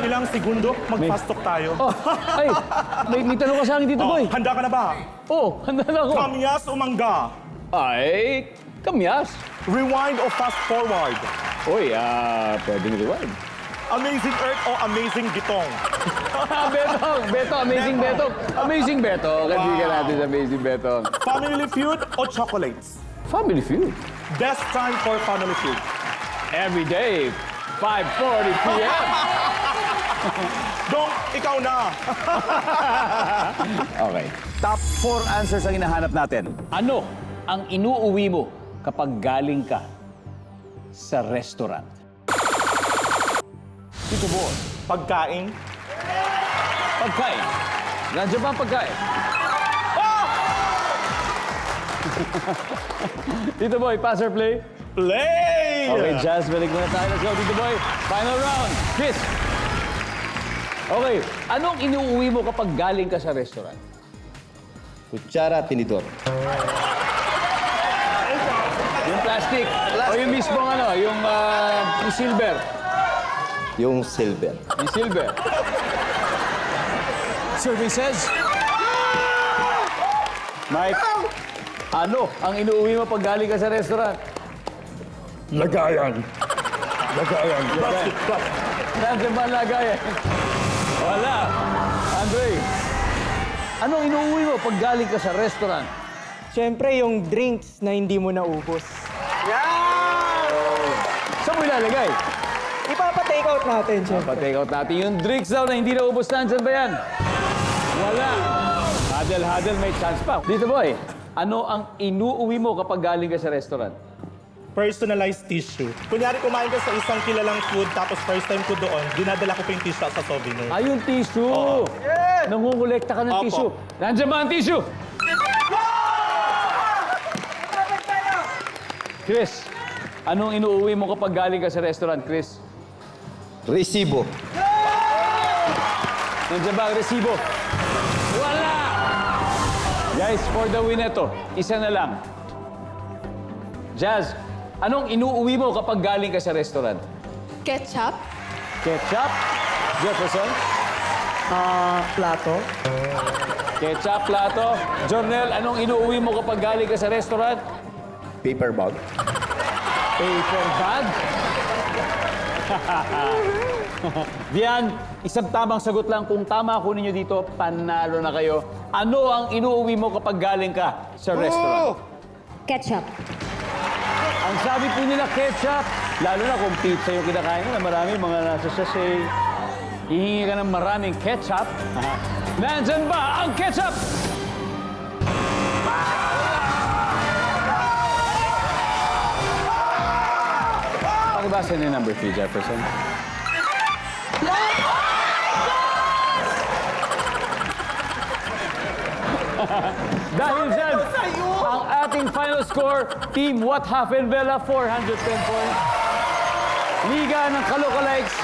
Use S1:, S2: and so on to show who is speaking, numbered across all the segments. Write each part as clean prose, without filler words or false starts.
S1: ilang segundo, mag-fast talk tayo.
S2: Oh, ay, may tanong ka sa akin dito, boy.
S1: Handa ka na ba?
S2: Oh, handa na ako.
S1: Kamyas o mangga?
S2: Ay, kamyas.
S1: Rewind o fast forward?
S2: Uy, pwedeng rewind.
S1: Amazing Earth o Amazing Gitong?
S2: Beto, amazing Beto. Amazing Beto. Kaibigan natin sa Amazing Beto.
S1: Family Feud o chocolates?
S2: Family Feud.
S1: Best time for Family Feud?
S2: Every day, 5:40 p.m.
S1: Dong, ikaw na!
S3: Okay. Top 4 answers ang hinahanap natin.
S2: Ano ang inuuwi mo kapag galing ka sa restaurant?
S1: Tito Boy, pagkain?
S2: Pagkain. Nandiyan ba ang pagkain? Tito Boy, pass or play?
S1: Play!
S2: Okay, Jazz, balik muna tayo. Let's go, Tito Boy. Final round. Chris. Okay, anong inuuwi mo kapag galing ka sa restaurant?
S4: Kutsara, tinidor.
S2: Yung plastic. O yung mismong ano, yung silver.
S4: Yung silver.
S2: Yung silver. Services. Mike, ano ang inuuwi mo pag galing ka sa restaurant?
S1: Lagayan. Lagayan. Plastic.
S2: Nandiyan ba ang lagayan? Wala. Andre, anong inuuwi mo pag galing ka sa restaurant?
S5: Siyempre, yung drinks na hindi mo naubos.
S2: Saan mo ilalagay?
S5: Ipapa-take out natin, siyempre.
S2: Pa-take out natin yung drinks daw na hindi naubos na. Saan ba yan? Wala. Hadal, may chance pa. Dito, boy, ano ang inuuwi mo kapag galing ka sa restaurant?
S1: Personalized tissue. Kunyari, kumain ka sa isang kilalang food, tapos first time ko doon, dinadala ko pa yung tissue sa souvenir.
S2: Ay, yung tissue. Nangungulekta ka ng
S1: Opo.
S2: tissue. Nandiyan ba ang tissue? Chris, anong inuuwi mo kapag galing ka sa restaurant, Chris?
S4: Resibo.
S2: Nandiyan ba ang resibo? Wala! Guys, for the win ito, isa na lang. Jazz, anong inuuwi mo kapag galing ka sa restaurant?
S6: Ketchup?
S2: Ketchup? Jefferson?
S5: Plato.
S2: Ketchup, plato. Jornel, anong inuuwi mo kapag galing ka sa restaurant?
S4: Paper bag.
S2: Paper bag? Diyan, isang tamang sagot lang. Kung tama ako ninyo dito, panalo na kayo. Ano ang inuuwi mo kapag galing ka sa restaurant?
S6: Ketchup.
S2: Ang sabi po nila, ketchup. Lalo na kung pizza yung kinakain mo na marami mga nasa sachet. Hihingi ka ng maraming ketchup. Nandyan ba ang ketchup? Pakibasa niyo yung number 3, Jefferson. Dahil dyan, ang ating final score, Team What Happened Bella, 410 points. Liga ng Kalokalikes,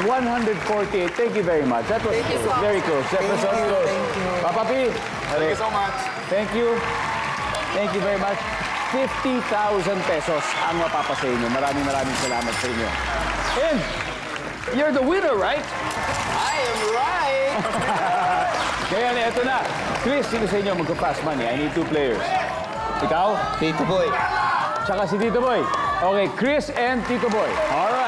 S2: 148. Thank you very much. That was very close. Jefferson, close. Papa P. Thank you so much. Thank you. Thank you very much. 50,000 pesos ang mapapasa inyo. Maraming salamat sa inyo. And you're the winner, right?
S4: I am right!
S2: Kaya eto na. Chris, sino sa inyo magpa-pass money? I need 2 players. Ikaw?
S4: Tito Boy.
S2: Tsaka si Tito Boy. Okay, Chris and Tito Boy. Alright.